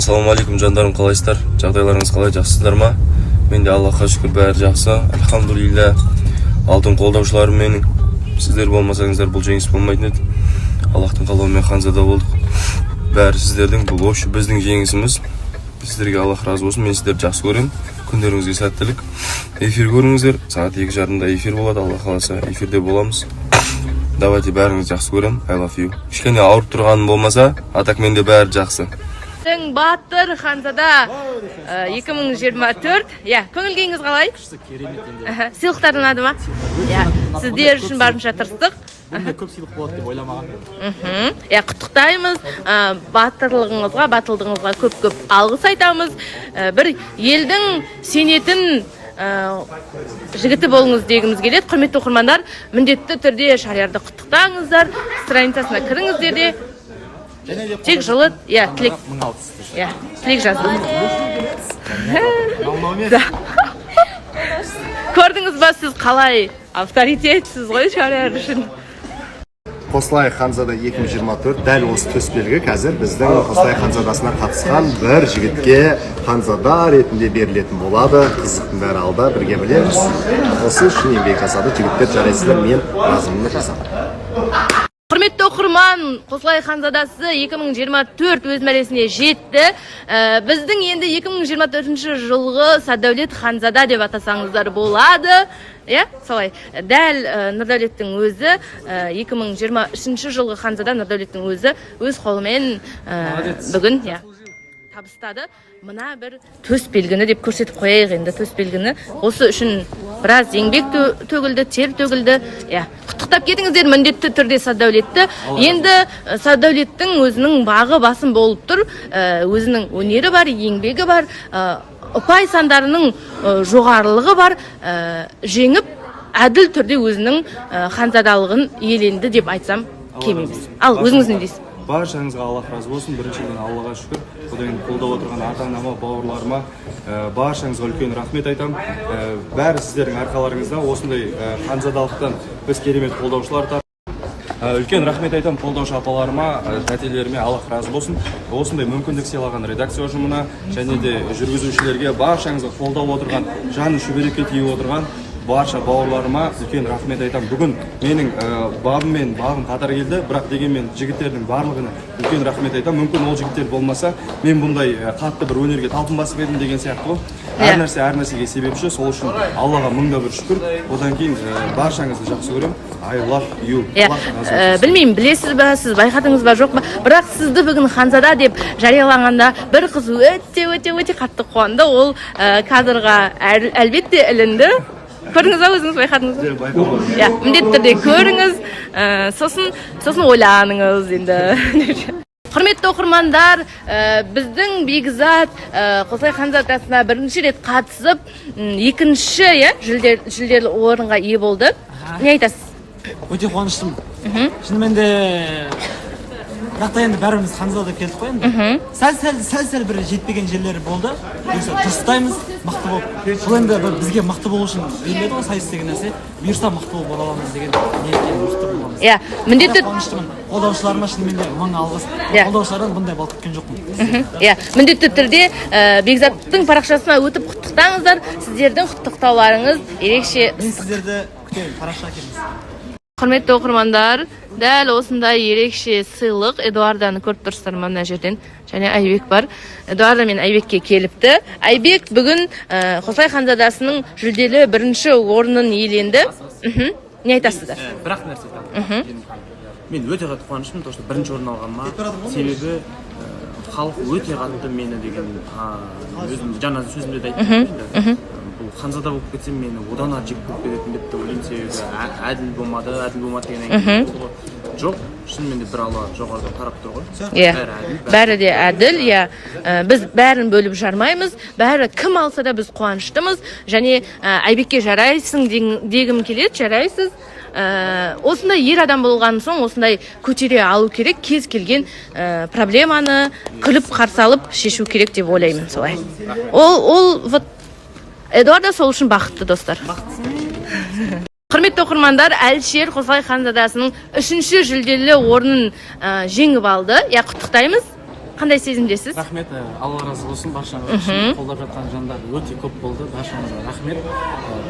Ассалаумалейкум жандарым, қалайсыздар? Жағдайларыңыз қалай, жақсысыздар ма? Мен де Аллахқа шүкір бәрі жақсы. Альхамдулилля. Алтын қолдаушыларым менің. Сіздер болмасаңыздар бұл жеңіс болмайтын еді. Аллахтың қалауымен Ханзада болдық. Бәрі сіздердің, бұл вообще біздің жеңісіміз. Сіздерге Аллах разы болсын. Мен сіздерді жақсы көремін. Күндеріңізге сәттілік. Эфир көріңіздер. Сағат 2:30-да эфир болады. Алла қаласа эфирде боламыз. Давайте бәріңізді жақсы көремін. I love you. Кішкене ауырып тұрғаным болмаса, атак менде бәрі жақсы. Батыр Ханзада 2024. Көңіл-күйіңіз қалай? Сыйлықтар ұнады ма? Сіздер үшін барынша тырыстық. Бұнда көп сыйлық болады деп ойламаған. Құттықтаймыз. Батырлығыңызға, батылдығыңызға көп-көп алғыс айтамыз. Бір елдің сенетін жігіті болыңыз дегіміз келеді. Құрметті оқырмандар, міндетті түрде Шариарды құттықтаңыздар. Страницасына кіріңіздер де. Тек жылы, тілек жаздым. Көрдіңіз ба, сіз қалай авторитетсіз ғой Шариар үшін? Қослай Ханзада 2024 дәл осы төсбелгі қазір біздің Қослай Ханзадасына қатысқан бір жігітке Ханзада ретінде берілетін болады. Қызықтың бәрі алда, бірге білеміз. Осы үшін еңбек жасады, жігіттер жарайсыздар, мен разымды жасадым. Құрметті оқырман, Қослай Ханзадасы 2024 өз мәресіне жетті. Біздің енді 2024 жылғы Садәулет Ханзада деп атасаңыздар болады. Солай, дәл Нұрдәулеттің өзі 2023 жылғы Ханзада Нұрдәулеттің өзі өз қолымен бүгін табыстады. Мына бір төс белгіні деп көрсетіп қояйық енді. Төс белгіні осы үшін біраз еңбек төгілді, тер төгілді. Құттықтап кетіңіздер міндетті түрде Садәулетті. Енді Садәулеттің өзінің бағы басым болып тұр. Өзінің өнері бар, еңбегі бар, ұпай сандарының жоғарылығы бар. Жеңіп, әділ түрде өзінің ханзадалығын иеленді деп айтсам кем емес. Ал өзіңіз не дейсіз? Баршаңызға Аллах разы болсын. Біріншіден Аллаға шүкір. Одан қолдап отырған ата-анама, бауырларыма баршаңызға үлкен рахмет айтам. Бәрі сіздердің арқаларыңызда осындай ханзадалықтан біз керемет қолдаушылар тап. Үлкен рахмет айтам қолдаушы апаларыма, тәтелеріме Аллах разы болсын. Осындай мүмкіндік сыйлаған редакция ұжымына және де жүргізушілерге баршаңызға қолдап отырған, жаны шүберекке тиіп отырған барша бауырларыма үлкен рахмет айтам. Бүгін менің бабым мен бағым қатар келді, бірақ дегенмен жігіттердің барлығына үлкен рахмет айтам. Мүмкін ол жігіттер болмаса, мен бұндай қатты бір өнерге талпынбас едім деген сияқты ғой. Әр нәрсеге себепші, сол үшін Аллаға мыңда бір шүкір. Одан кейін баршаңызды жақсы көремін. I love you. Білмеймін, білесіз бе, сіз байқадыңыз ба, жоқ па? Бірақ сізді бүгін Ханзада деп жариялағанда бір қыз өте қатты қуанды. Ол кадрға әлбетте ілінді. Көріңіз ба, өзіңіз байқадыңыз ба? Міндетті түрде көріңіз, сосын ойланыңыз енді. Құрметті оқырмандар, біздің Бекзат Қослай Ханзадасына бірінші рет қатысып, екінші жүлделі орынға ие болды. Не айтасыз? Өте қуаныштымын. Шынымен де бірақ та енді бәріміз Ханзадада келдік қой енді. Сәл бір жетпеген жерлері болды. Дұрыстаймыз, мықты болып. Бұл енді бізге мықты болу үшін беріледі ғой сайыс деген нәрсе. Бұйырса мықты болып бола аламыз деген ниетпен мықты боламыз. Міндетті қуаныштымын. Қолдаушыларыма шынымен де мың алғыс. Қолдаушылардан бұндай бал күткен жоқпын. Міндетті түрде Бекзаттың парақшасына өтіп құттықтаңыздар. Сіздердің құттықтауларыңыз ерекше. Мен сіздерді күтемін, парақша әкеліңіз. Құрметті оқырмандар, дәл осындай ерекше сыйлық Эдуарданы көріп тұрсыздар мына жерден. Және Айбек бар. Эдуарда мен Айбекке келіпті. Айбек бүгін Қослай Ханзадасының жүлделі бірінші орнын иеленді. Не айтасыздар? Бірақ нәрсе айтамын. Мен өте қатты қуаныштымын, то что бірінші орын алғаныма. Себебі халық өте қатты мені деген өзім жаңа сөзімде де айттым. Ханзада болып кетсем мені одан жек көріп кететін деп те ойлаймын. Себебі әділ болмады дегеннен кейін жоқ, шынымен де бір Алла жоғарыда қарап тұр ғой. Бәрі де әділ, біз бәрін бөліп жармаймыз, бәрі кім алса да біз қуаныштымыз. Және Айбекке жарайсың дегім келеді, жарайсыз. Осындай ер адам болған соң осындай көтере алу керек, кез келген проблеманы күліп қарсы алып шешу керек деп ойлаймын. Солай. Ол Эдуарда сол үшін бақытты достар. Құрметті оқырмандар, Әлшер Қослай Ханзадасының 3-ші жүлделі орнын жеңіп алды. Құттықтаймыз. қандай сезімдесіз? Рахмет, Алла разы болсын баршаңызға. Қолдап жатқан жандар өте көп болды. Баршаңызға рахмет.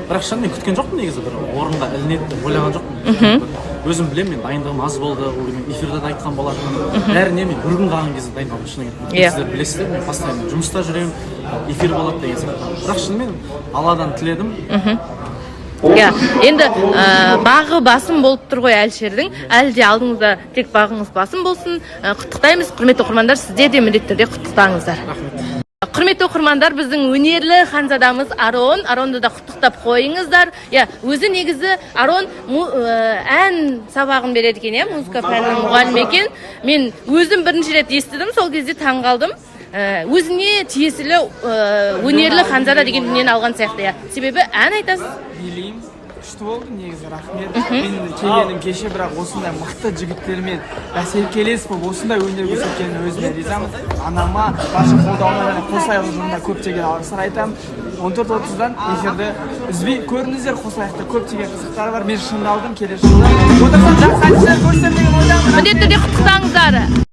Бірақ шын мен күткен жоқпын негізі, бір орынға ілінеді деп ойлаған жоқпын. Өзім білемін, мен дайындығым аз болды. Ол мен эфирде де айтқан болатынмын. Бәріне мен бір күн қалған кезде дайындалдым шынымен. Сіздер білесіздер, мен постоянно жұмыста жүремін, эфир болады деген сияқты. Бірақ шынымен Алладан тіледім. Иә, енді бағы басым болып тұр ғой Әлішердің. Әлі де алдыңызда тек бағыңыз басым болсын. Құттықтаймыз, құрметті оқырмандар, сіздер де міндетті түрде құттықтаңыздар. Құрметті оқырмандар, біздің өнерлі ханзадамыз Арон. Аронды да құттықтап қойыңыздар. Иә, өзі негізі Арон ән сабағын береді екен, музыка пәнінің мұғалімі екен. Мен өзім бірінші рет естідім, сол кезде таң қалдым. Өзіне тиесілі өнерлі ханзада деген дүниені алған сияқты. Себебі ән айтасыз. Билеймін, күшті болды негізі, рахмет. Мен келгенім кеше, бірақ осындай мықты жігіттермен бәсекелес болып осындай өнер көрсеткеніне өзіме ризамын. Анама, барша қолдауына және Қосаяқ ұжымына көптеген алғыстар айтамын. 14:30-дан эфирді үзбей көріңіздер. Қосаяқта көптеген қызықтар бар. Мен шыңдалдым келесі жылы. Отырсам жақсы әншілер көрсем деген ойдамын. Міндетті түрде құттықтаңыздар.